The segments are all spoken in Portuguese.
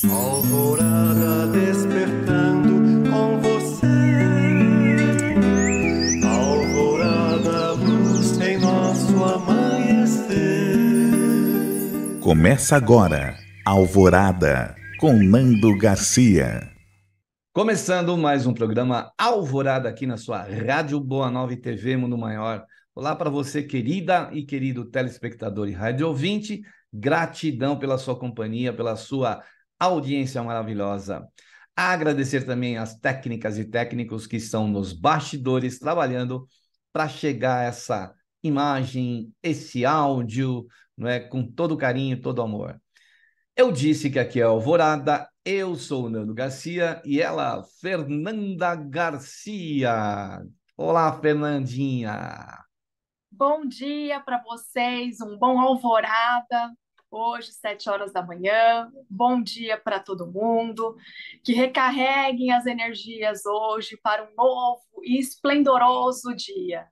Alvorada despertando com você. Alvorada, luz em nosso amanhecer. Começa agora, Alvorada, com Nando Garcia. Começando mais um programa Alvorada aqui na sua Rádio Boa Nova e TV Mundo Maior. Olá para você, querida e querido telespectador e rádio ouvinte. Gratidão pela sua companhia, pela sua audiência maravilhosa. Agradecer também às técnicas e técnicos que estão nos bastidores trabalhando para chegar a essa imagem, esse áudio, não é, com todo carinho, todo amor. Eu disse que aqui é Alvorada, eu sou o Nando Garcia e ela, Fernanda Garcia. Olá, Fernandinha. Bom dia para vocês, um bom alvorada, hoje, 7 horas da manhã. Bom dia para todo mundo, que recarreguem as energias hoje para um novo e esplendoroso dia.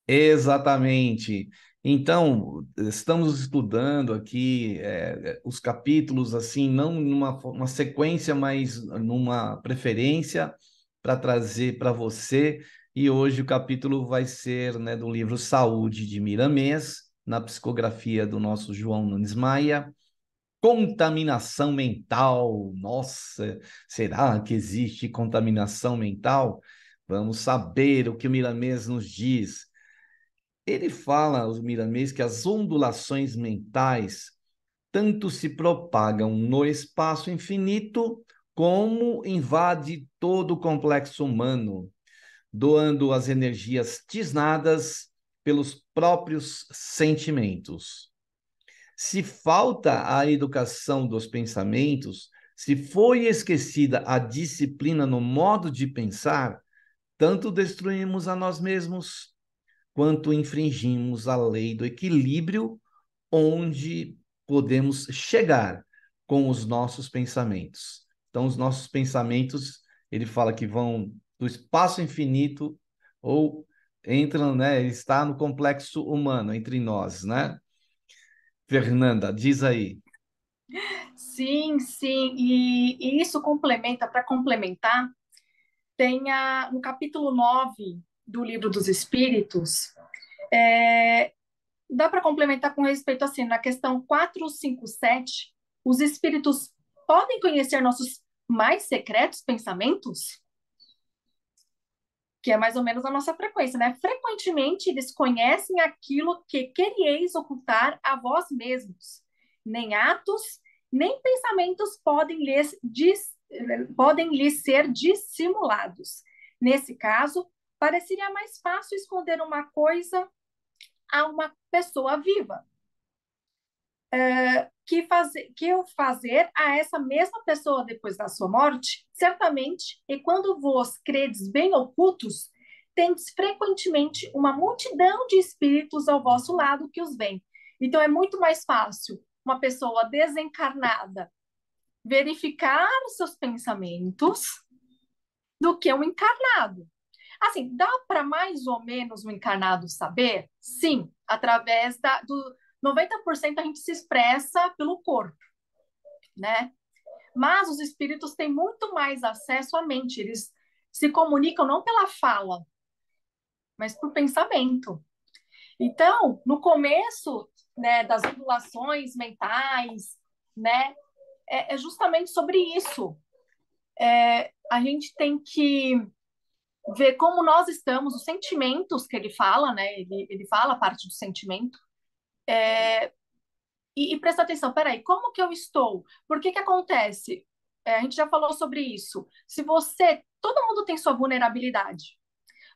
Exatamente. Então, estamos estudando aqui os capítulos, assim, não numa uma sequência, mas numa preferência para trazer para você. E hoje o capítulo vai ser, né, do livro Saúde de Miramês, na psicografia do nosso João Nunes Maia. Contaminação mental. Nossa, será que existe contaminação mental? Vamos saber o que o Miramês nos diz. Ele fala, os Miramês, que as ondulações mentais tanto se propagam no espaço infinito, como invade todo o complexo humano, doando as energias tisnadas pelos próprios sentimentos. Se falta a educação dos pensamentos, se foi esquecida a disciplina no modo de pensar, tanto destruímos a nós mesmos, quanto infringimos a lei do equilíbrio, onde podemos chegar com os nossos pensamentos. Então, os nossos pensamentos, ele fala que vão do espaço infinito ou entram, né? Ele está no complexo humano entre nós, né? Fernanda, diz aí. Sim, sim, e isso complementa, para complementar, no capítulo 9 do Livro dos Espíritos, dá para complementar com respeito assim, na questão 457, os espíritos podem conhecer nossos mais secretos pensamentos? Que é mais ou menos a nossa frequência, né? Frequentemente eles conhecem aquilo que queríeis ocultar a vós mesmos. Nem atos, nem pensamentos podem lhes ser dissimulados. Nesse caso, pareceria mais fácil esconder uma coisa a uma pessoa viva que o fazer a essa mesma pessoa depois da sua morte, certamente, e quando vos credes bem ocultos, tendes frequentemente uma multidão de espíritos ao vosso lado que os veem. Então é muito mais fácil uma pessoa desencarnada verificar os seus pensamentos do que um encarnado. Assim, dá para mais ou menos um encarnado saber? Sim, através do 90% a gente se expressa pelo corpo, né? Mas os espíritos têm muito mais acesso à mente, eles se comunicam não pela fala, mas por pensamento. Então, no começo, né, das ondulações mentais, né, é justamente sobre isso. A gente tem que ver como nós estamos, os sentimentos que ele fala, né, ele fala a parte do sentimento, e prestar atenção, peraí, como que eu estou? Por que que acontece? A gente já falou sobre isso. Se você, todo mundo tem sua vulnerabilidade,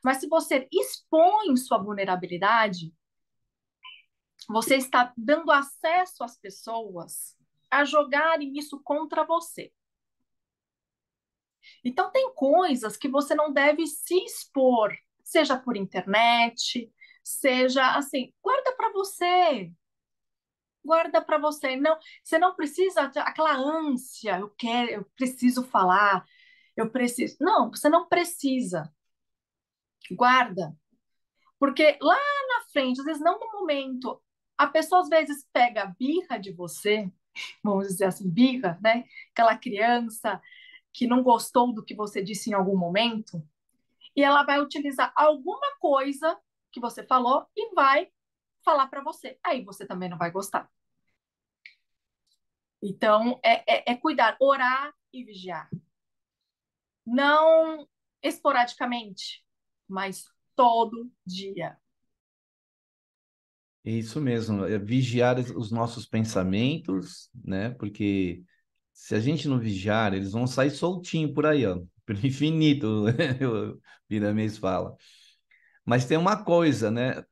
mas se você expõe sua vulnerabilidade, você está dando acesso às pessoas a jogarem isso contra você. Então, tem coisas que você não deve se expor, seja por internet, seja assim, guarda para você. Não, você não precisa aquela ânsia, eu quero, eu preciso falar, eu preciso. Não, você não precisa. Guarda, porque lá na frente, às vezes não no momento, a pessoa às vezes pega a birra de você, vamos dizer assim, birra, né? Aquela criança que não gostou do que você disse em algum momento, e ela vai utilizar alguma coisa que você falou e vai falar para você. Aí você também não vai gostar. Então, é cuidar, orar e vigiar. Não esporadicamente, mas todo dia. Isso mesmo, é vigiar os nossos pensamentos, né? Porque se a gente não vigiar, eles vão sair soltinho por aí, ó, pelo infinito, o Piramês fala. Mas tem uma coisa, né?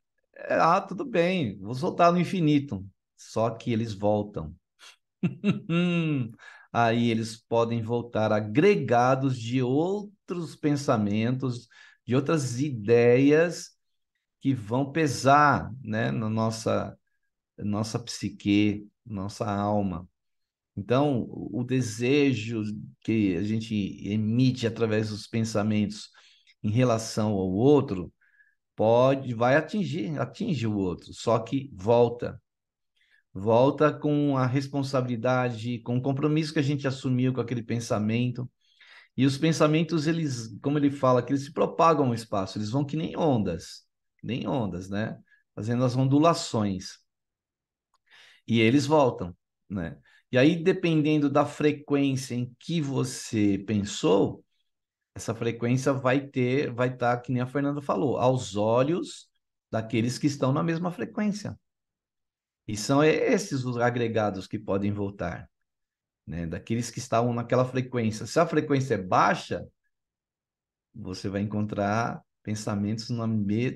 Tudo bem, vou soltar no infinito. Só que eles voltam. Aí eles podem voltar agregados de outros pensamentos, de outras ideias que vão pesar, né, na nossa psique, nossa alma. Então, o desejo que a gente emite através dos pensamentos em relação ao outro vai atingir o outro, só que volta com a responsabilidade, com o compromisso que a gente assumiu com aquele pensamento. E os pensamentos, eles, como ele fala, que eles se propagam no espaço, eles vão nem ondas, né? Fazendo as ondulações. E eles voltam, né? E aí, dependendo da frequência em que você pensou, essa frequência vai estar, que nem a Fernanda falou, aos olhos daqueles que estão na mesma frequência. E são esses os agregados que podem voltar, né? Daqueles que estavam naquela frequência. Se a frequência é baixa, você vai encontrar pensamentos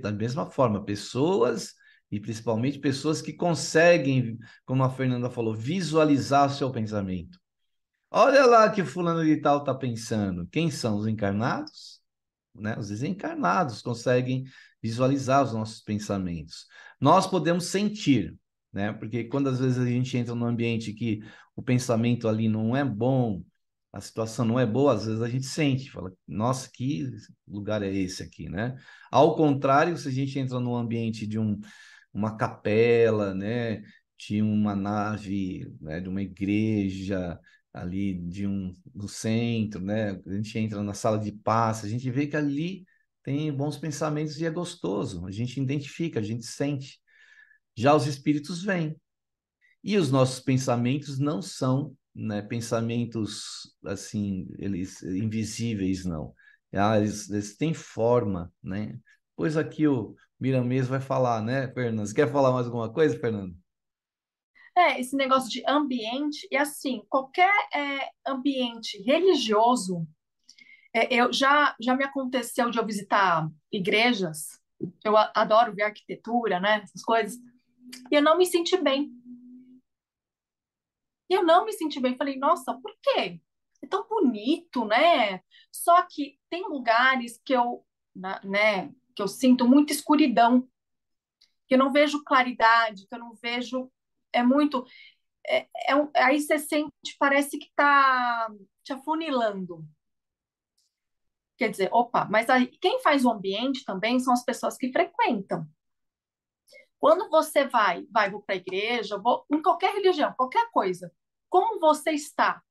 da mesma forma, pessoas, e principalmente pessoas que conseguem, como a Fernanda falou, visualizar o seu pensamento. Olha lá que fulano de tal está pensando. Quem são os encarnados? Né? Os desencarnados conseguem visualizar os nossos pensamentos. Nós podemos sentir, né? Porque quando às vezes a gente entra num ambiente que o pensamento ali não é bom, a situação não é boa, às vezes a gente sente, fala, nossa, que lugar é esse aqui, né? Ao contrário, se a gente entra num ambiente de uma capela, né? De uma nave, né? De uma igreja, ali no centro, né? A gente entra na sala de paz, a gente vê que ali tem bons pensamentos e é gostoso. A gente identifica, a gente sente. Já os espíritos vêm. E os nossos pensamentos não são, né, pensamentos assim, eles invisíveis, não. Eles têm forma, né? Pois aqui o Miramês vai falar, né, Fernando? Você quer falar mais alguma coisa, Fernando? Esse negócio de ambiente, e assim, qualquer ambiente religioso, já me aconteceu de eu visitar igrejas, eu adoro ver arquitetura, né, essas coisas, e eu não me senti bem. E eu não me senti bem. Falei, nossa, por quê? É tão bonito, né? Só que tem lugares que que eu sinto muita escuridão, que eu não vejo claridade, que eu não vejo. É muito. Aí você sente, parece que tá te afunilando. Quer dizer, opa, mas aí, quem faz o ambiente também são as pessoas que frequentam. Quando você vou para a igreja, vou em qualquer religião, qualquer coisa, como você está?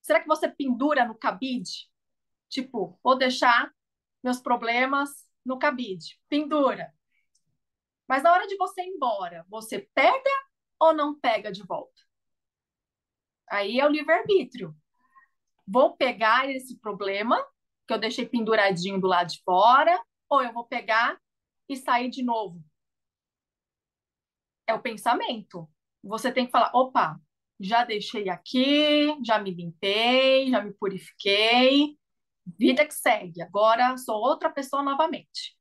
Será que você pendura no cabide? Tipo, vou deixar meus problemas no cabide. Pendura. Mas na hora de você ir embora, você pega ou não pega de volta? Aí é o livre-arbítrio. Vou pegar esse problema que eu deixei penduradinho do lado de fora, ou eu vou pegar e sair de novo. É o pensamento. Você tem que falar: opa, já deixei aqui, já me limpei, já me purifiquei, vida que segue. Agora sou outra pessoa novamente.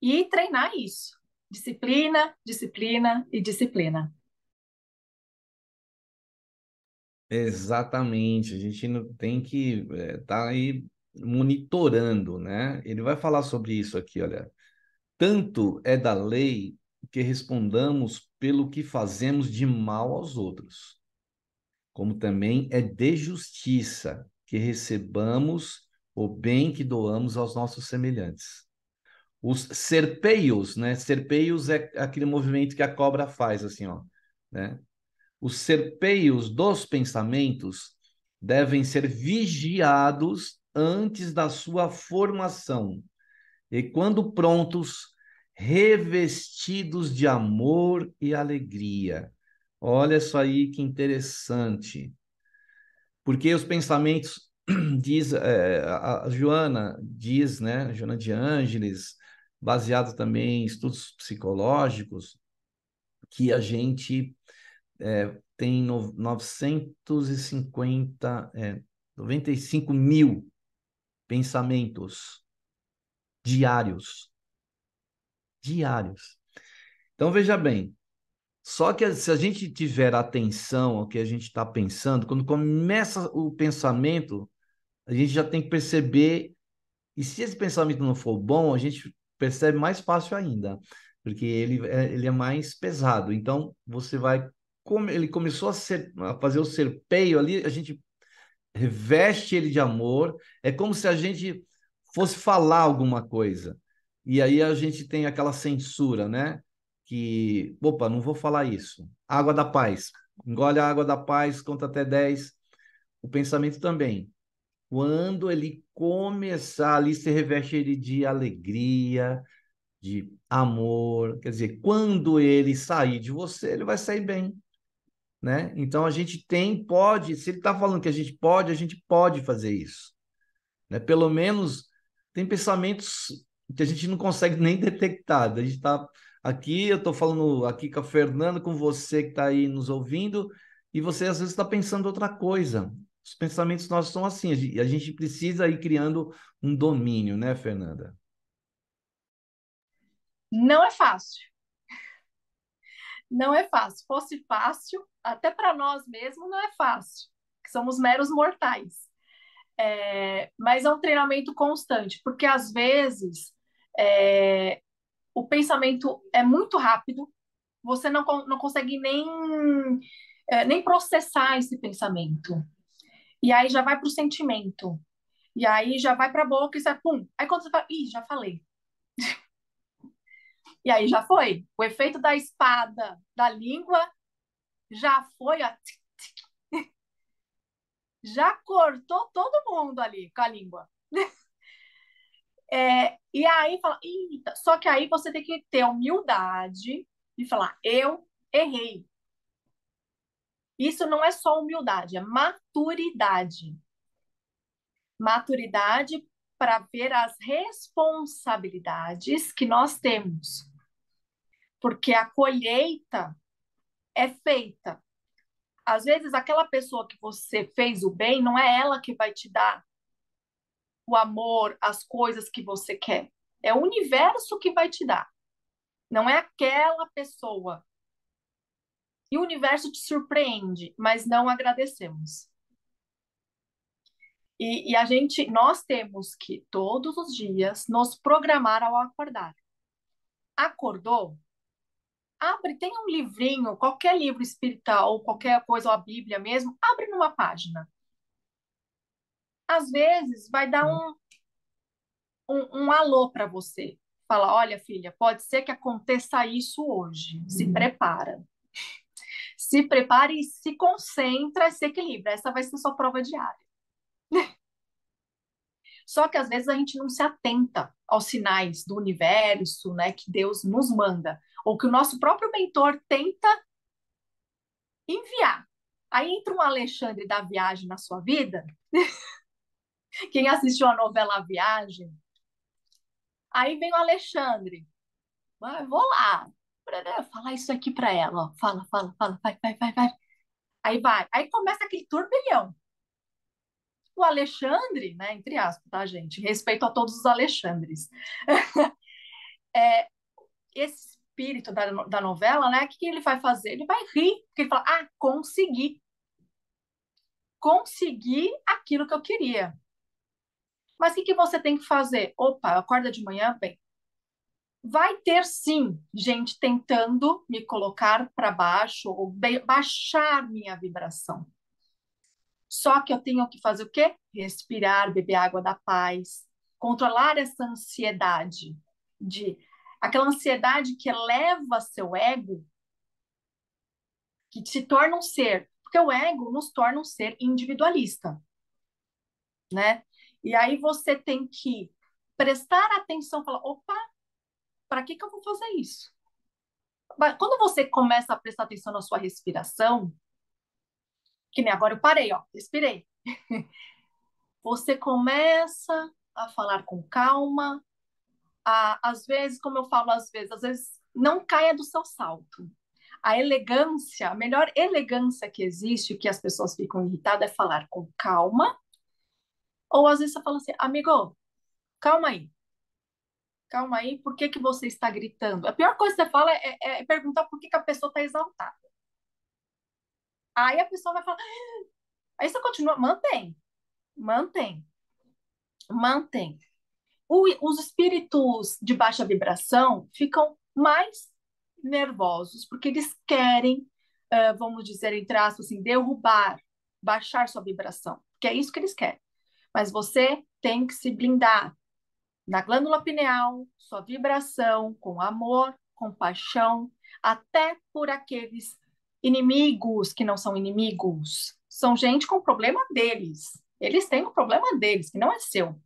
E treinar isso. Disciplina, disciplina e disciplina. Exatamente, a gente não tem que estar aí monitorando, né? Ele vai falar sobre isso aqui, olha. Tanto é da lei que respondamos pelo que fazemos de mal aos outros, como também é de justiça que recebamos o bem que doamos aos nossos semelhantes. Os serpeios, né? Serpeios é aquele movimento que a cobra faz, assim, ó, né? Os serpeios dos pensamentos devem ser vigiados antes da sua formação, e quando prontos, revestidos de amor e alegria. Olha só aí que interessante. Porque os pensamentos, diz, a Joana diz, né, Joana de Ângeles, baseado também em estudos psicológicos, que a gente tem 95 mil pensamentos diários. Diários. Então, veja bem, só que se a gente tiver atenção ao que a gente está pensando, quando começa o pensamento, a gente já tem que perceber, e se esse pensamento não for bom, a gente percebe mais fácil ainda, porque ele é mais pesado. Então, você vai, como ele começou a fazer o serpeio ali, a gente reveste ele de amor, é como se a gente fosse falar alguma coisa. E aí a gente tem aquela censura, né? Que, opa, não vou falar isso. Água da paz. Engole a água da paz, conta até 10. O pensamento também. Quando ele começar ali, se reveste ele de alegria, de amor. Quer dizer, quando ele sair de você, ele vai sair bem, né? Então a gente pode, se ele está falando que a gente pode fazer isso, né? Pelo menos tem pensamentos que a gente não consegue nem detectar. A gente está aqui, eu estou falando aqui com a Fernanda, com você que está aí nos ouvindo, e você às vezes está pensando outra coisa. Os pensamentos nossos são assim, a gente precisa ir criando um domínio, né, Fernanda? Não é fácil. Não é fácil. Fosse fácil, até para nós mesmos não é fácil, que somos meros mortais. Mas é um treinamento constante, porque às vezes o pensamento é muito rápido, você não consegue nem processar esse pensamento. E aí já vai para o sentimento. E aí já vai para a boca e sai, pum. Aí quando você fala, ih, já falei. E aí já foi. O efeito da espada da língua já foi, ó, já cortou todo mundo ali com a língua. E aí fala, eita, só que aí você tem que ter humildade e falar, eu errei. Isso não é só humildade, é maturidade. Maturidade para ver as responsabilidades que nós temos. Porque a colheita é feita. Às vezes, aquela pessoa que você fez o bem, não é ela que vai te dar o amor, as coisas que você quer. É o universo que vai te dar. Não é aquela pessoa. E o universo te surpreende, mas não agradecemos. Nós temos que, todos os dias, nos programar ao acordar. Acordou? Abre, tem um livrinho, qualquer livro espiritual, ou qualquer coisa, ou a Bíblia mesmo, abre numa página. Às vezes, vai dar um alô para você. Fala, olha, filha, pode ser que aconteça isso hoje. Se prepara. Se prepare e se concentra e se equilibra. Essa vai ser sua prova diária. Só que às vezes a gente não se atenta aos sinais do universo, né, que Deus nos manda, ou que o nosso próprio mentor tenta enviar. Aí entra um Alexandre da Viagem na sua vida. Quem assistiu a novela A Viagem? Aí vem o Alexandre. Ah, vou lá. Falar isso aqui para ela. Ó. Fala, vai. Aí vai. Aí começa aquele turbilhão. O Alexandre, né, entre aspas, tá, gente? Respeito a todos os Alexandres. Esse espírito da novela, né? O que ele vai fazer? Ele vai rir, porque ele fala: ah, consegui. Consegui aquilo que eu queria. Mas o que você tem que fazer? Opa, acorda de manhã, bem. Vai ter sim gente tentando me colocar para baixo ou baixar minha vibração. Só que eu tenho que fazer o quê? Respirar, beber água da paz, controlar essa ansiedade, aquela ansiedade que eleva seu ego que se torna um ser, porque o ego nos torna um ser individualista, né? E aí você tem que prestar atenção, falar, opa, para que eu vou fazer isso? Quando você começa a prestar atenção na sua respiração, que nem agora eu parei, ó, respirei. Você começa a falar com calma, às vezes, como eu falo às vezes não caia do seu salto. A elegância, a melhor elegância que existe, que as pessoas ficam irritadas, é falar com calma, ou às vezes você fala assim, amigo, calma aí, por que que você está gritando? A pior coisa que você fala é perguntar por que que a pessoa está exaltada. Aí a pessoa vai falar, aí você continua, mantém, mantém. Os espíritos de baixa vibração ficam mais nervosos, porque eles querem, vamos dizer, entre aspas, assim, derrubar, baixar sua vibração, que é isso que eles querem. Mas você tem que se blindar na glândula pineal, sua vibração com amor, compaixão, até por aqueles inimigos que não são inimigos. São gente com problema deles. Eles têm o problema deles, que não é seu.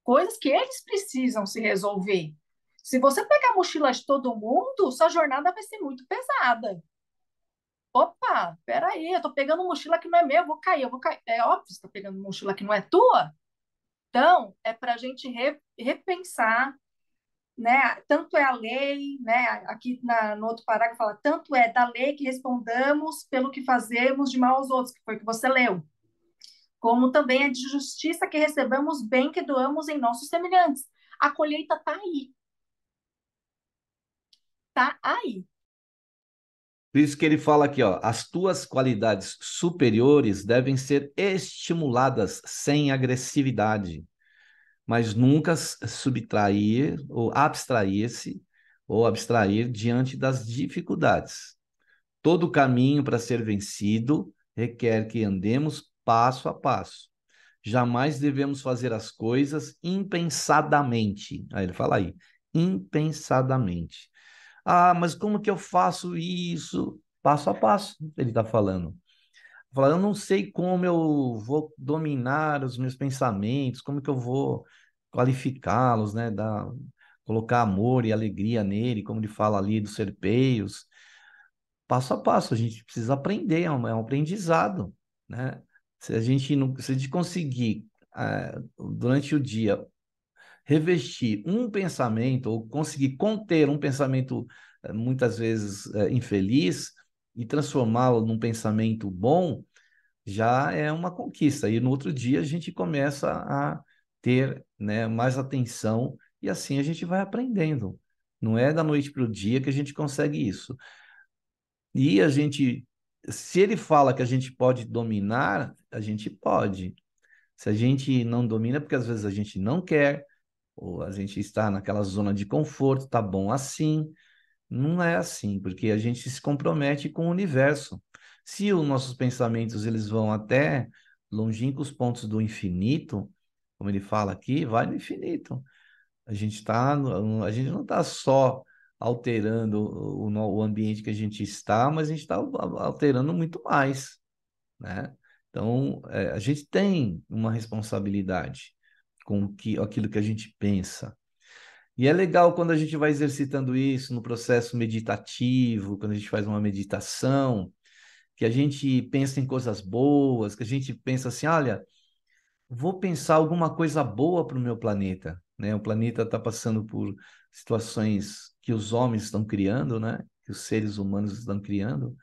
Coisas que eles precisam se resolver. Se você pegar a mochila de todo mundo, sua jornada vai ser muito pesada. Opa, peraí, eu tô pegando mochila que não é meu, eu vou cair. É óbvio que você tá pegando mochila que não é tua. Então, é para a gente repensar, né? Tanto é a lei, né? Aqui no outro parágrafo fala, tanto é da lei que respondamos pelo que fazemos de mal aos outros, que foi o que você leu, como também é de justiça que recebamos bem que doamos em nossos semelhantes. A colheita está aí. Está aí. Por isso que ele fala aqui, ó, as tuas qualidades superiores devem ser estimuladas sem agressividade, mas nunca subtrair ou abstrair-se ou abstrair diante das dificuldades. Todo caminho para ser vencido requer que andemos passo a passo. Jamais devemos fazer as coisas impensadamente. Aí ele fala aí, impensadamente. Ah, mas como que eu faço isso? Passo a passo, ele está falando. Fala, eu não sei como eu vou dominar os meus pensamentos, como que eu vou qualificá-los, né? Colocar amor e alegria nele, como ele fala ali dos serpeios. Passo a passo, a gente precisa aprender, é um aprendizado, né? Se a gente não, se a gente conseguir, durante o dia, revestir um pensamento ou conseguir conter um pensamento muitas vezes infeliz e transformá-lo num pensamento bom, já é uma conquista. E no outro dia a gente começa a ter, né, mais atenção e assim a gente vai aprendendo. Não é da noite para o dia que a gente consegue isso. E a gente, se ele fala que a gente pode dominar, a gente pode. Se a gente não domina, é porque às vezes a gente não quer, ou a gente está naquela zona de conforto, tá bom assim. Não é assim, porque a gente se compromete com o universo. Se os nossos pensamentos eles vão até longínquos pontos do infinito, como ele fala aqui, vai no infinito. A gente não está só alterando o ambiente que a gente está, mas a gente está alterando muito mais, né? Então, a gente tem uma responsabilidade com aquilo que a gente pensa. E é legal quando a gente vai exercitando isso no processo meditativo, quando a gente faz uma meditação, que a gente pensa em coisas boas, que a gente pensa assim, olha, vou pensar alguma coisa boa para o meu planeta, né? O planeta está passando por situações que os homens estão criando, né? Que os seres humanos estão criando.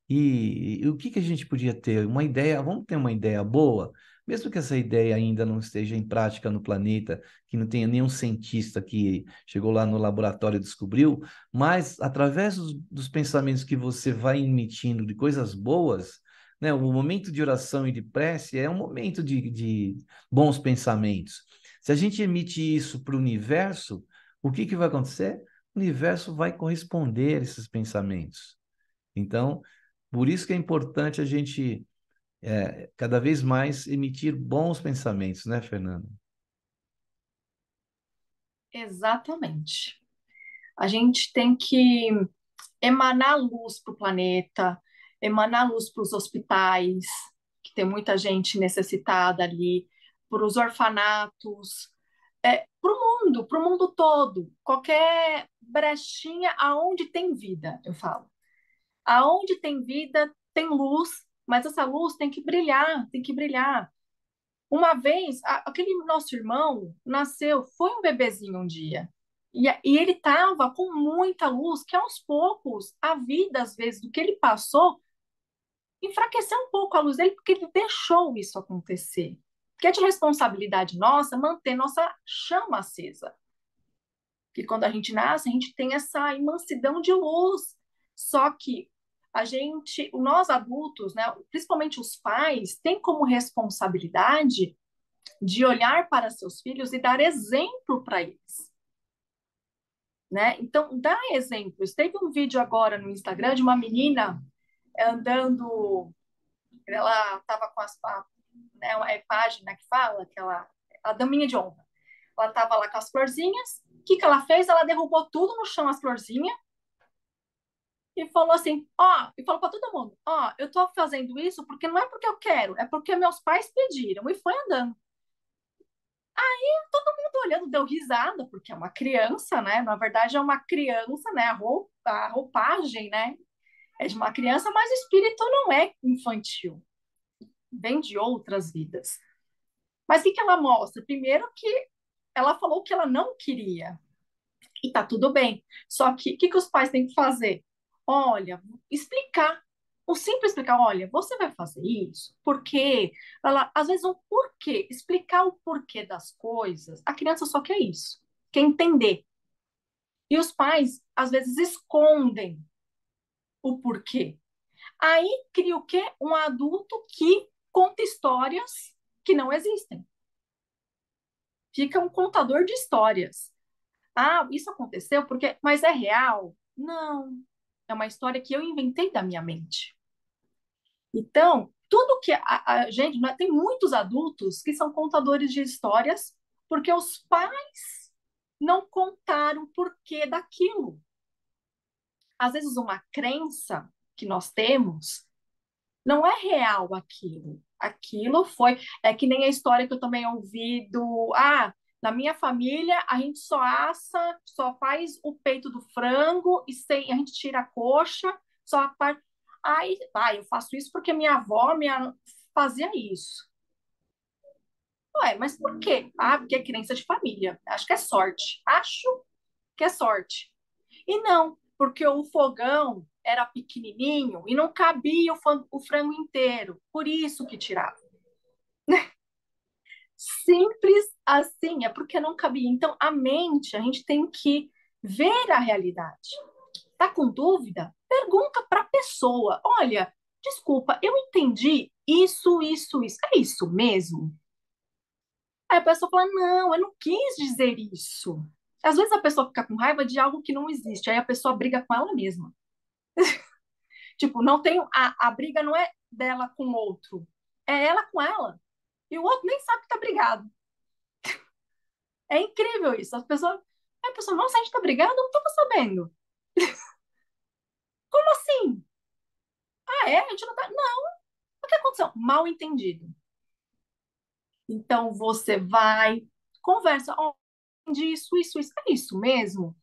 E o que que a gente podia ter? Uma ideia, vamos ter uma ideia boa, mesmo que essa ideia ainda não esteja em prática no planeta, que não tenha nenhum cientista que chegou lá no laboratório e descobriu, mas através dos pensamentos que você vai emitindo de coisas boas, né? O momento de oração e de prece é um momento de bons pensamentos. Se a gente emite isso para o universo, o que que vai acontecer? O universo vai corresponder a esses pensamentos. Então, por isso que é importante a gente cada vez mais emitir bons pensamentos, né, Fernanda? Exatamente. A gente tem que emanar luz para o planeta, emanar luz para os hospitais, que tem muita gente necessitada ali, para os orfanatos, para o mundo todo, qualquer brechinha aonde tem vida, eu falo. Aonde tem vida, tem luz, mas essa luz tem que brilhar, tem que brilhar. Uma vez, aquele nosso irmão nasceu, foi um bebezinho um dia. E ele estava com muita luz, que aos poucos, a vida, às vezes, do que ele passou, enfraqueceu um pouco a luz dele, porque ele deixou isso acontecer. Porque é de responsabilidade nossa manter nossa chama acesa. Que quando a gente nasce, a gente tem essa imensidão de luz. Só que nós adultos, né, principalmente os pais, têm como responsabilidade de olhar para seus filhos e dar exemplo para eles, né? Então, dá exemplos. Teve um vídeo agora no Instagram de uma menina andando, ela estava com né, uma página que fala, a daminha de honra. Ela estava lá com as florzinhas. O que ela fez? Ela derrubou tudo no chão, as florzinhas, e falou assim, e falou para todo mundo, eu estou fazendo isso porque não é porque eu quero, é porque meus pais pediram, e foi andando. Todo mundo olhando, deu risada, porque é uma criança, né? Na verdade, é uma criança, né? A roupagem, né? É de uma criança, mas o espírito não é infantil. Vem de outras vidas. Mas o que ela mostra? Primeiro que ela falou que ela não queria. E tá tudo bem. Só que o que os pais têm que fazer? Olha, explicar. O simples explicar, olha, você vai fazer isso, porque ela, às vezes, um porquê, explicar o porquê das coisas, a criança só quer isso, quer entender. E os pais, às vezes, escondem o porquê. Aí cria o quê? Um adulto que conta histórias que não existem. Fica um contador de histórias. Isso aconteceu porque, mas é real? Não. É uma história que eu inventei da minha mente. Então, tudo que a gente, né, tem muitos adultos que são contadores de histórias porque os pais não contaram o porquê daquilo. Às vezes, uma crença que nós temos não é real aquilo. Aquilo foi. É que nem a história que eu também ouvi na minha família a gente só assa, só faz o peito do frango e a gente tira a coxa, só a parte. Eu faço isso porque minha avó fazia isso. Ué, mas por quê? Porque é crença de família. Acho que é sorte. Acho que é sorte. E não, porque o fogão era pequenininho e não cabia o frango inteiro. Por isso que tirava. Simples assim, é porque não cabia. Então, a mente, a gente tem que ver a realidade. Tá com dúvida? Pergunta para a pessoa. Olha, desculpa, eu entendi isso, isso, isso. É isso mesmo? Aí a pessoa fala, não, eu não quis dizer isso. Às vezes a pessoa fica com raiva de algo que não existe, aí a pessoa briga com ela mesma. Tipo, não tem a briga não é dela com o outro, é ela com ela. E o outro nem sabe que tá brigado. É incrível isso. A pessoa, nossa, a gente tá brigado? Eu não tava sabendo. Como assim? A gente não tá. Não, o que aconteceu? Mal entendido. Então você vai, conversa, entendi isso, isso, isso. É isso mesmo?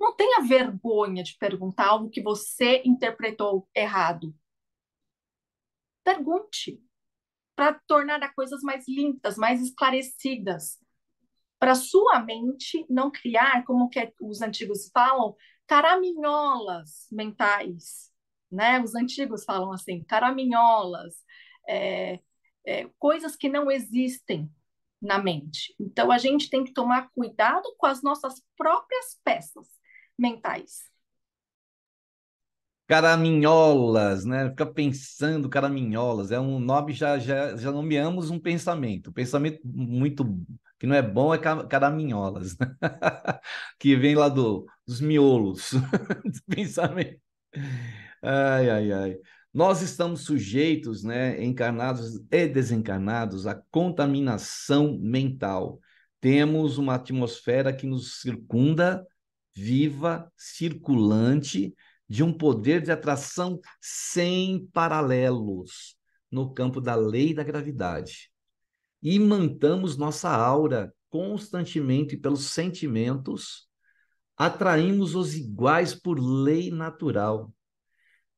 Não tenha vergonha de perguntar algo que você interpretou errado. Pergunte para tornar as coisas mais limpas, mais esclarecidas, para sua mente não criar, como que os antigos falam, caraminholas mentais, né? Os antigos falam assim, caraminholas, é, coisas que não existem na mente. Então, a gente tem que tomar cuidado com as nossas próprias peças mentais. Caraminholas, né? Fica pensando caraminholas. É um nome, já nomeamos um pensamento. Um pensamento muito que não é bom é caraminholas, né? Que vem lá dos miolos do pensamento. Ai, ai, ai. Nós estamos sujeitos, né, encarnados e desencarnados, à contaminação mental. Temos uma atmosfera que nos circunda, viva, circulante, de um poder de atração sem paralelos no campo da lei da gravidade. E mantamos nossa aura constantemente pelos sentimentos, atraímos os iguais por lei natural.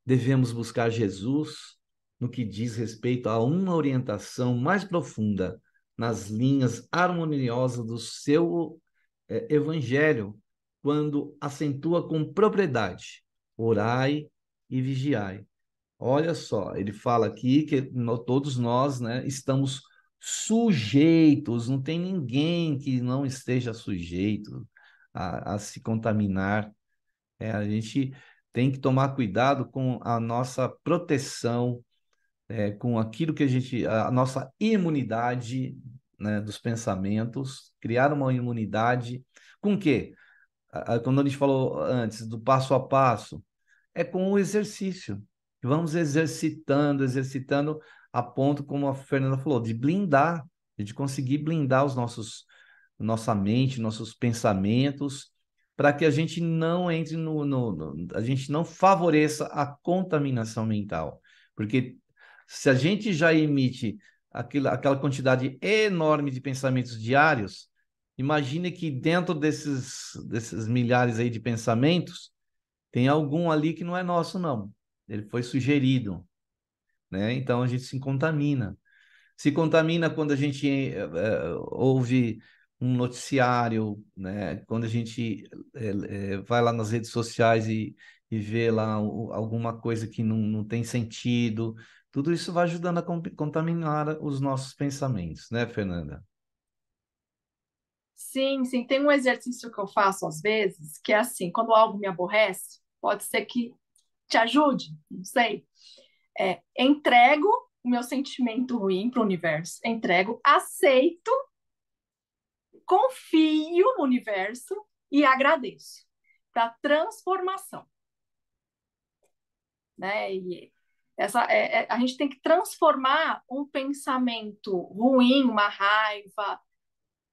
Devemos buscar Jesus no que diz respeito a uma orientação mais profunda nas linhas harmoniosas do seu evangelho, quando acentua com propriedade: orai e vigiai. Olha só, ele fala aqui que todos nós, né, estamos sujeitos, não tem ninguém que não esteja sujeito a se contaminar. A gente tem que tomar cuidado com a nossa proteção, com aquilo que a nossa imunidade, né, dos pensamentos, criar uma imunidade com o quê? Quando a gente falou antes do passo a passo, é com o exercício. Vamos exercitando, exercitando, a ponto, como a Fernanda falou, de blindar, de conseguir blindar nossa mente, nossos pensamentos, para que a gente não entre a gente não favoreça a contaminação mental. Porque se a gente já emite aquela quantidade enorme de pensamentos diários, imagine que dentro desses milhares aí de pensamentos, tem algum ali que não é nosso, não. Ele foi sugerido, né? Então a gente se contamina. Se contamina quando a gente ouve um noticiário, né? Quando a gente vai lá nas redes sociais e vê lá alguma coisa que não tem sentido. Tudo isso vai ajudando a contaminar os nossos pensamentos, né, Fernanda? Sim, sim. Tem um exercício que eu faço às vezes, que é assim, quando algo me aborrece, pode ser que te ajude, não sei. Entrego o meu sentimento ruim para o universo, entrego, aceito, confio no universo e agradeço para transformação, né? E a gente tem que transformar um pensamento ruim, uma raiva,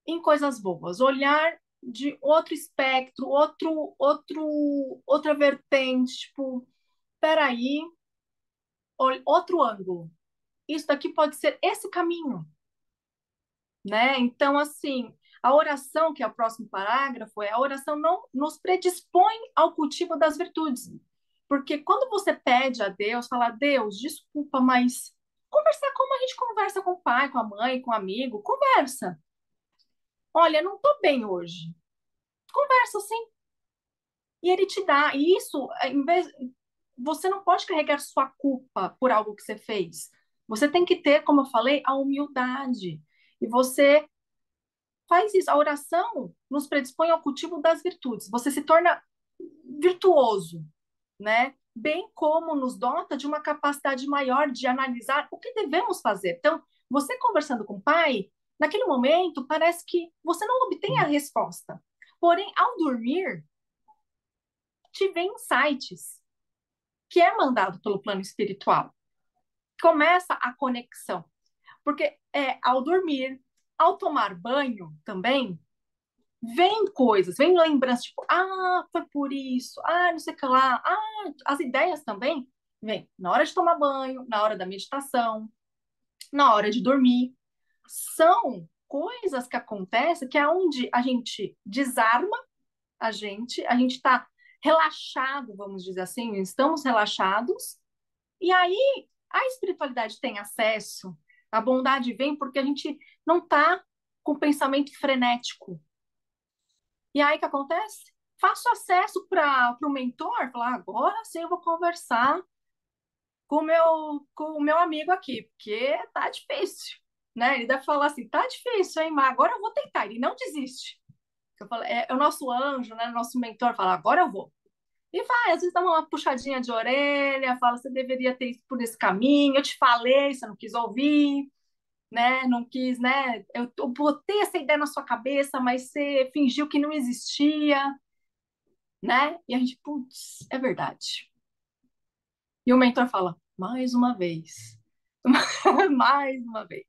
em coisas boas, olhar de outro espectro, outra vertente, tipo, peraí, outro ângulo. Isso daqui pode ser esse caminho, né? Então, assim, a oração, que é o próximo parágrafo, a oração não nos predispõe ao cultivo das virtudes. Porque quando você pede a Deus, fala, Deus, desculpa, mas conversar como a gente conversa com o pai, com a mãe, com o amigo, conversa. Olha, não tô bem hoje. Conversa assim. E ele te dá. E isso, você não pode carregar sua culpa por algo que você fez. Você tem que ter, como eu falei, a humildade. E você faz isso. A oração nos predispõe ao cultivo das virtudes. Você se torna virtuoso, né? Bem como nos dota de uma capacidade maior de analisar o que devemos fazer. Então, você conversando com o pai, naquele momento, parece que você não obtém a resposta. Porém, ao dormir, te vem insights, que é mandado pelo plano espiritual. Começa a conexão. Porque ao dormir, ao tomar banho também, vem coisas, vem lembranças, tipo, foi por isso, não sei o que lá, as ideias também vêm na hora de tomar banho, na hora da meditação, na hora de dormir. São coisas que acontecem que é onde a gente desarma a gente está relaxado, vamos dizer assim, estamos relaxados, e aí a espiritualidade tem acesso, a bondade vem porque a gente não está com pensamento frenético. E aí o que acontece? Faço acesso para o mentor, falar, agora sim eu vou conversar com o meu amigo aqui, porque tá difícil, né? Ele deve falar assim, tá difícil, hein, mas agora eu vou tentar. Ele não desiste. Eu falo, é o nosso anjo, né? Nosso mentor fala, agora eu vou. E vai, às vezes dá uma puxadinha de orelha, fala, você deveria ter ido por esse caminho, eu te falei, você não quis ouvir, né? Não quis, né? Eu botei essa ideia na sua cabeça, mas você fingiu que não existia, né? E a gente, putz, é verdade. E o mentor fala, mais uma vez, mais uma vez.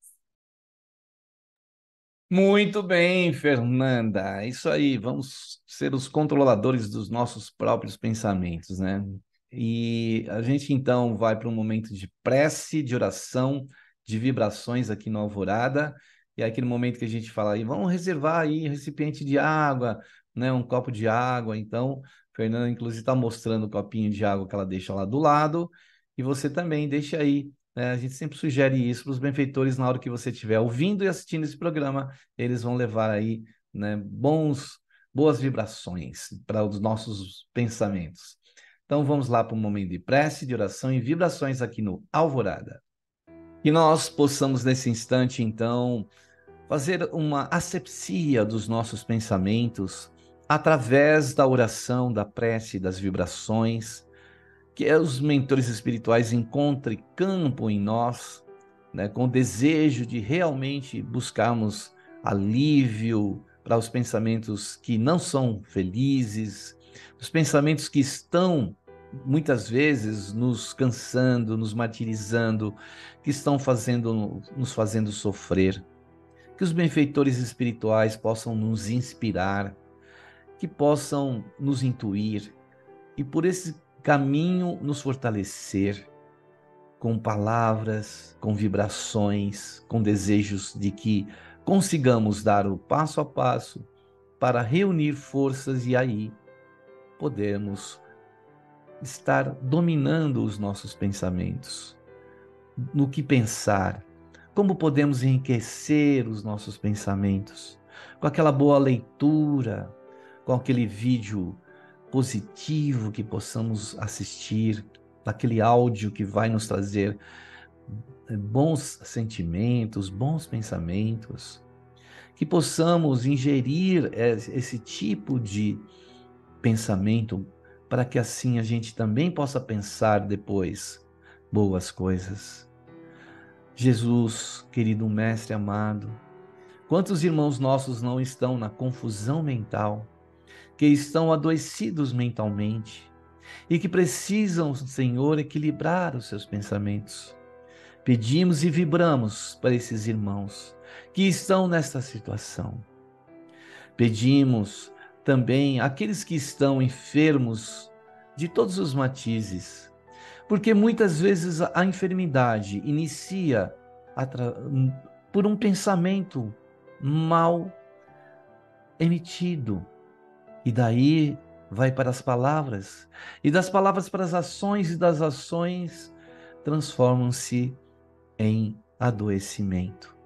Muito bem, Fernanda. É isso aí, vamos ser os controladores dos nossos próprios pensamentos, né? E a gente então vai para um momento de prece, de oração, de vibrações aqui no Alvorada. E é aquele momento que a gente fala aí, vamos reservar aí um recipiente de água, né, um copo de água. Então, Fernanda, inclusive, está mostrando o copinho de água que ela deixa lá do lado. E você também deixa aí, né? A gente sempre sugere isso para os benfeitores na hora que você estiver ouvindo e assistindo esse programa. Eles vão levar aí, né, boas vibrações para os nossos pensamentos. Então vamos lá para um momento de prece, de oração e vibrações aqui no Alvorada. Que nós possamos nesse instante, então, fazer uma asepsia dos nossos pensamentos através da oração, da prece, das vibrações, que os mentores espirituais encontrem campo em nós, né, com o desejo de realmente buscarmos alívio para os pensamentos que não são felizes, os pensamentos que estão muitas vezes nos cansando, nos martirizando, que estão nos fazendo sofrer. Que os benfeitores espirituais possam nos inspirar, que possam nos intuir e por esse caminho nos fortalecer com palavras, com vibrações, com desejos de que consigamos dar o passo a passo para reunir forças e aí podermos estar dominando os nossos pensamentos. No que pensar, como podemos enriquecer os nossos pensamentos com aquela boa leitura, com aquele vídeo positivo que possamos assistir, aquele áudio que vai nos trazer bons sentimentos, bons pensamentos, que possamos ingerir esse tipo de pensamento para que assim a gente também possa pensar depois boas coisas. Jesus, querido mestre amado, quantos irmãos nossos não estão na confusão mental, que estão adoecidos mentalmente e que precisam, Senhor, equilibrar os seus pensamentos. Pedimos e vibramos para esses irmãos que estão nesta situação. Pedimos também àqueles que estão enfermos de todos os matizes, porque muitas vezes a enfermidade inicia por um pensamento mal emitido, e daí vai para as palavras, e das palavras para as ações, e das ações transformam-se em adoecimento.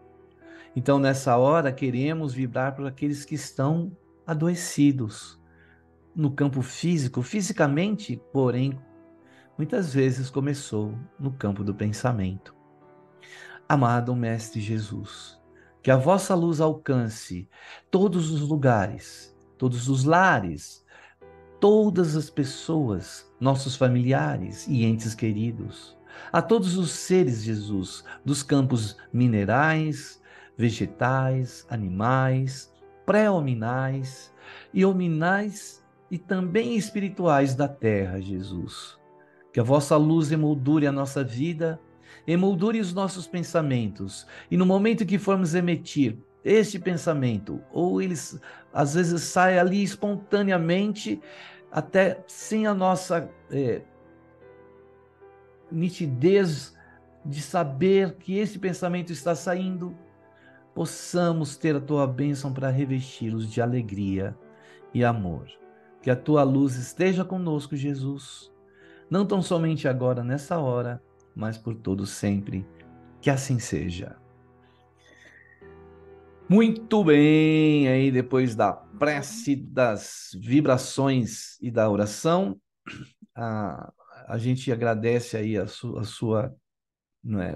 Então, nessa hora, queremos vibrar por aqueles que estão adoecidos no campo físico, fisicamente, porém, muitas vezes começou no campo do pensamento. Amado Mestre Jesus, que a vossa luz alcance todos os lugares, todos os lares, todas as pessoas, nossos familiares e entes queridos, a todos os seres, Jesus, dos campos minerais, vegetais, animais, pré-hominais e hominais e também espirituais da terra, Jesus. Que a vossa luz emoldure a nossa vida, emoldure os nossos pensamentos, e no momento que formos emitir este pensamento, ou eles às vezes saem ali espontaneamente, até sem a nossa nitidez de saber que esse pensamento está saindo, possamos ter a tua bênção para revesti-los de alegria e amor. Que a tua luz esteja conosco, Jesus, não tão somente agora, nessa hora, mas por todo sempre. Que assim seja. Muito bem, aí depois da prece, das vibrações e da oração, a gente agradece aí o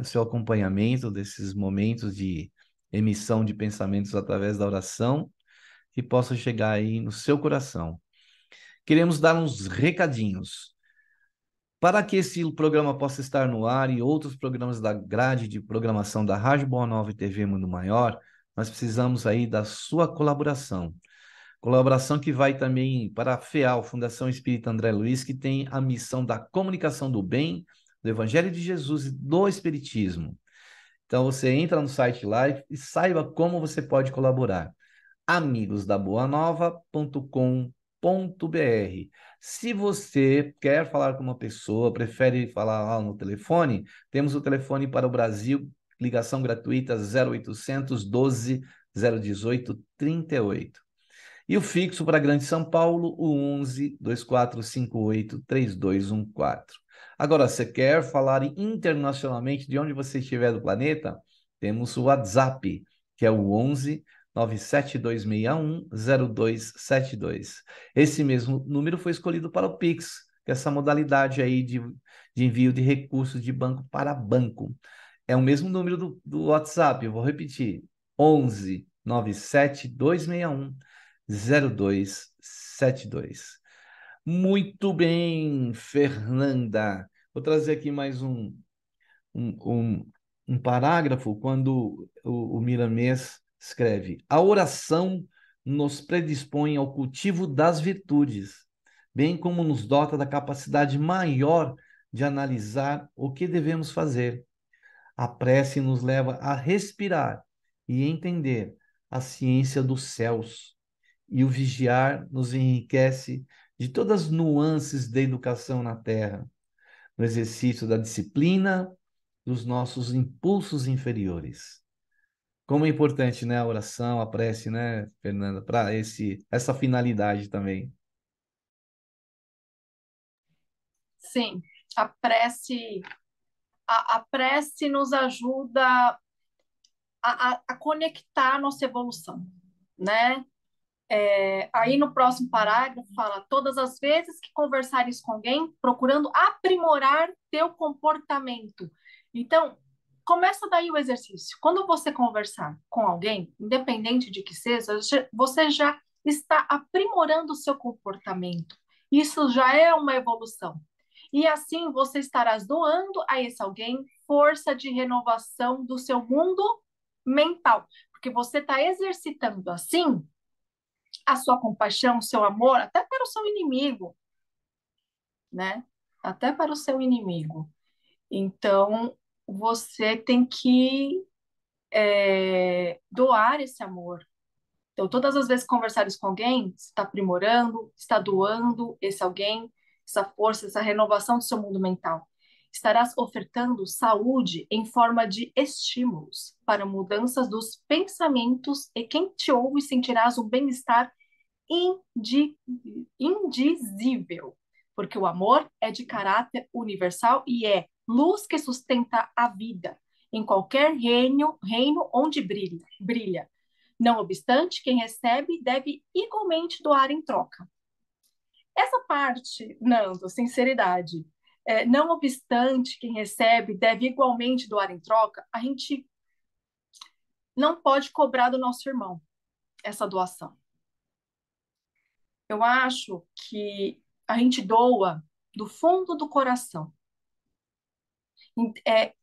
seu acompanhamento desses momentos de emissão de pensamentos através da oração, que possa chegar aí no seu coração. Queremos dar uns recadinhos. Para que esse programa possa estar no ar e outros programas da grade de programação da Rádio Boa Nova e TV Mundo Maior, nós precisamos aí da sua colaboração. Colaboração que vai também para a FEAL, Fundação Espírita André Luiz, que tem a missão da comunicação do bem, do Evangelho de Jesus e do Espiritismo. Então você entra no site lá e saiba como você pode colaborar. amigosdaboanova.com.br Se você quer falar com uma pessoa, prefere falar lá no telefone, temos o telefone para o Brasil, ligação gratuita 0800 12 018 38. E o fixo para Grande São Paulo, o 11 2458 3214. Agora, você quer falar internacionalmente de onde você estiver do planeta? Temos o WhatsApp, que é o 11 97261 0272. Esse mesmo número foi escolhido para o Pix, que é essa modalidade aí de envio de recursos de banco para banco. É o mesmo número do WhatsApp, eu vou repetir: 11 97261 0272. Muito bem, Fernanda. Vou trazer aqui mais um, um, um parágrafo quando o Miramês escreve: a oração nos predispõe ao cultivo das virtudes, bem como nos dota da capacidade maior de analisar o que devemos fazer. A prece nos leva a respirar e entender a ciência dos céus, e o vigiar nos enriquece de todas as nuances da educação na terra, no exercício da disciplina dos nossos impulsos inferiores. Como é importante, né, a oração, a prece, né, Fernanda, para essa finalidade também. Sim, a prece, a prece nos ajuda a conectar a nossa evolução, né? Aí no próximo parágrafo fala: todas as vezes que conversares com alguém, procurando aprimorar teu comportamento. Então, começa daí o exercício. Quando você conversar com alguém, independente de que seja, você já está aprimorando o seu comportamento. Isso já é uma evolução. E assim você estarás doando a esse alguém força de renovação do seu mundo mental, porque você está exercitando assim a sua compaixão, o seu amor, até para o seu inimigo, né? Até para o seu inimigo. Então, você tem que doar esse amor. Então, todas as vezes que conversares com alguém, você está aprimorando, está doando esse alguém, essa força, essa renovação do seu mundo mental. Estarás ofertando saúde em forma de estímulos para mudanças dos pensamentos, e quem te ouve sentirás um bem-estar indizível, porque o amor é de caráter universal e é luz que sustenta a vida em qualquer reino onde brilha. Não obstante, quem recebe deve igualmente doar em troca. Essa parte, Nando, sinceridade, não obstante, quem recebe deve igualmente doar em troca, a gente não pode cobrar do nosso irmão essa doação. Eu acho que a gente doa do fundo do coração,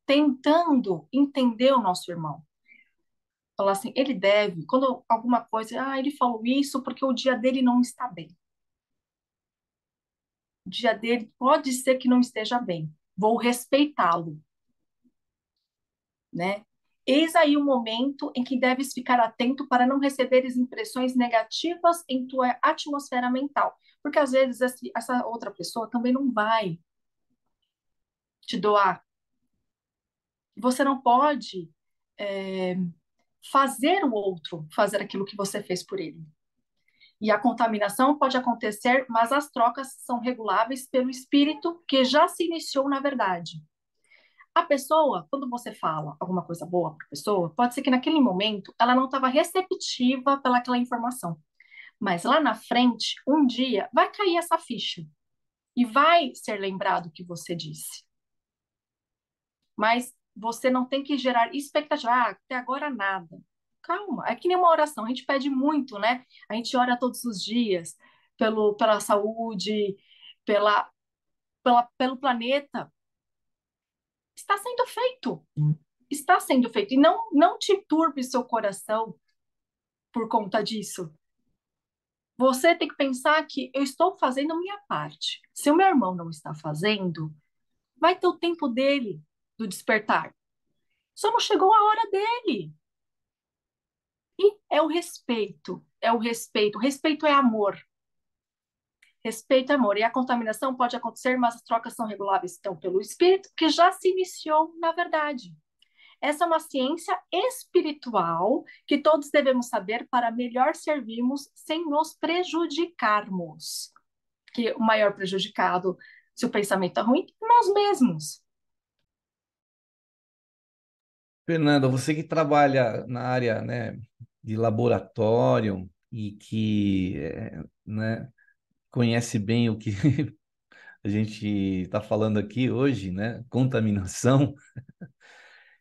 tentando entender o nosso irmão. Falar assim, ele deve, quando alguma coisa, ele falou isso porque o dia dele não está bem. O dia dele pode ser que não esteja bem. Vou respeitá-lo, né? Eis aí o momento em que deves ficar atento para não receberes impressões negativas em tua atmosfera mental. Porque às vezes essa outra pessoa também não vai te doar. Você não pode fazer o outro fazer aquilo que você fez por ele. E a contaminação pode acontecer, mas as trocas são reguláveis pelo espírito que já se iniciou na verdade. A pessoa, quando você fala alguma coisa boa para a pessoa, pode ser que naquele momento ela não estava receptiva pelaquela informação. Mas lá na frente, um dia, vai cair essa ficha. E vai ser lembrado o que você disse. Mas você não tem que gerar expectativa. Até agora nada. Calma, é que nem uma oração. A gente pede muito, né? A gente ora todos os dias pela saúde, pelo planeta. Está sendo feito. Está sendo feito. E não te turbe seu coração por conta disso. Você tem que pensar que eu estou fazendo a minha parte. Se o meu irmão não está fazendo, vai ter o tempo dele do despertar. Só não chegou a hora dele. E é o respeito. É o respeito. O respeito é amor. respeito e amor. E a contaminação pode acontecer, mas as trocas são reguláveis, então, pelo espírito, que já se iniciou na verdade. Essa é uma ciência espiritual que todos devemos saber para melhor servirmos sem nos prejudicarmos. Que o maior prejudicado, se o pensamento é ruim, é nós mesmos. Fernanda, você que trabalha na área, né, de laboratório e que, né, conhece bem o que a gente está falando aqui hoje, né, contaminação.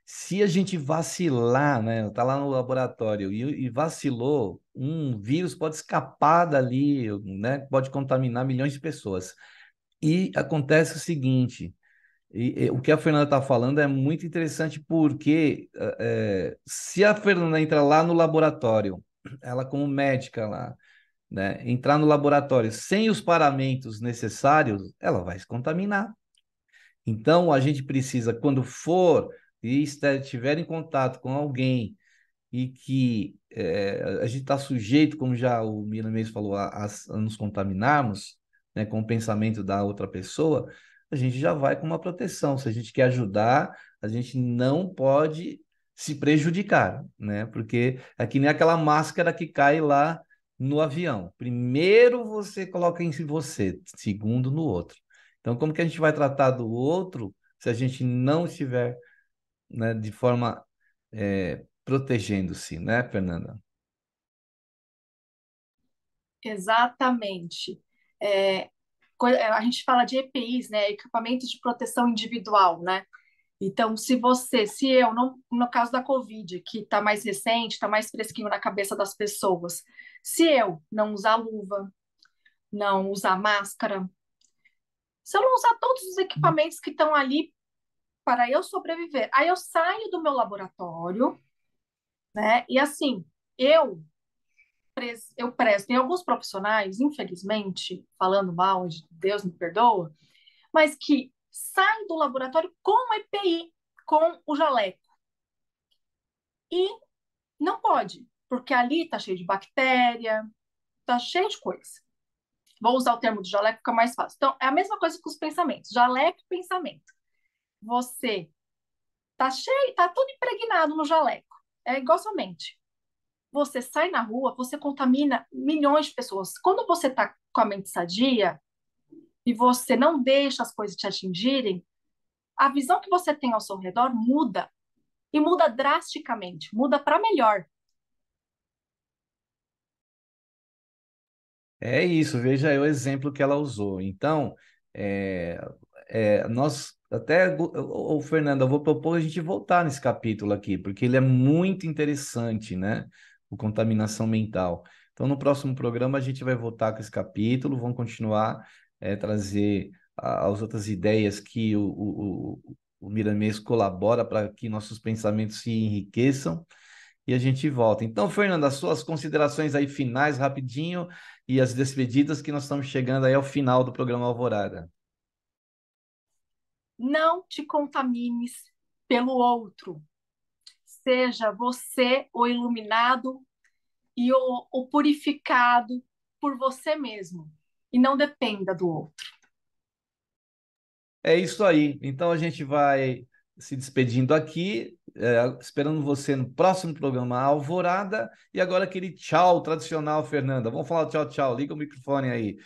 Se a gente vacilar, né, tá lá no laboratório e vacilou, um vírus pode escapar dali, né, pode contaminar milhões de pessoas. E acontece o seguinte, o que a Fernanda está falando é muito interessante porque se a Fernanda entra lá no laboratório, ela como médica lá, né, entrar no laboratório sem os paramentos necessários, ela vai se contaminar. Então, a gente precisa, quando for e estiver em contato com alguém e que a gente está sujeito, como já o Mira mesmo falou, a nos contaminarmos, né, com o pensamento da outra pessoa, a gente já vai com uma proteção. Se a gente quer ajudar, a gente não pode se prejudicar, né? Porque é que nem aquela máscara que cai lá no avião. Primeiro você coloca em você, segundo no outro. Então, como que a gente vai tratar do outro se a gente não estiver, né, de forma protegendo-se, né, Fernanda? Exatamente. É, a gente fala de EPIs, né? Equipamentos de proteção individual, né? Então, se eu, no caso da Covid, que está mais recente, está mais fresquinho na cabeça das pessoas, se eu não usar luva, não usar máscara, se eu não usar todos os equipamentos que estão ali para eu sobreviver, aí eu saio do meu laboratório, né? E assim, eu eu prezo. Tem alguns profissionais, infelizmente, falando mal, Deus me perdoa, mas que saem do laboratório com o EPI, com o jaleco. E não pode, porque ali tá cheio de bactéria, tá cheio de coisa. Vou usar o termo de jaleco, fica mais fácil. Então, é a mesma coisa com os pensamentos. Jaleco e pensamento. Você tá cheio, tá tudo impregnado no jaleco. É igual sua mente. Você sai na rua, você contamina milhões de pessoas. Quando você tá com a mente sadia e você não deixa as coisas te atingirem, a visão que você tem ao seu redor muda. E muda drasticamente, muda para melhor. É isso, veja aí o exemplo que ela usou. Então, nós até, Fernando, eu vou propor a gente voltar nesse capítulo aqui, porque ele é muito interessante, né? O contaminação mental. Então, no próximo programa, a gente vai voltar com esse capítulo, vamos continuar trazer as outras ideias que o Miramês colabora para que nossos pensamentos se enriqueçam e a gente volta. Então, Fernanda, as suas considerações aí finais, rapidinho, e as despedidas que nós estamos chegando aí ao final do programa Alvorada. Não te contamines pelo outro. Seja você o iluminado e o purificado por você mesmo. E não dependa do outro. É isso aí. Então, a gente vai se despedindo aqui, esperando você no próximo programa Alvorada. E agora aquele tchau tradicional, Fernanda. Vamos falar tchau, tchau. Liga o microfone aí.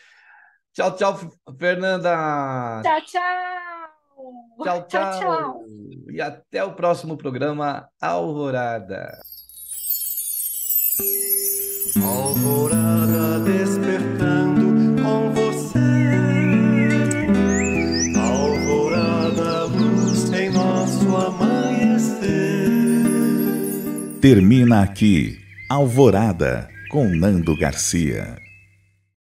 Tchau, tchau, Fernanda. Tchau, tchau. Tchau, Tchau, tchau. tchau. E até o próximo programa Alvorada. Alvorada despertando com você. Alvorada, luz em nosso amanhecer. Termina aqui Alvorada com Nando Garcia.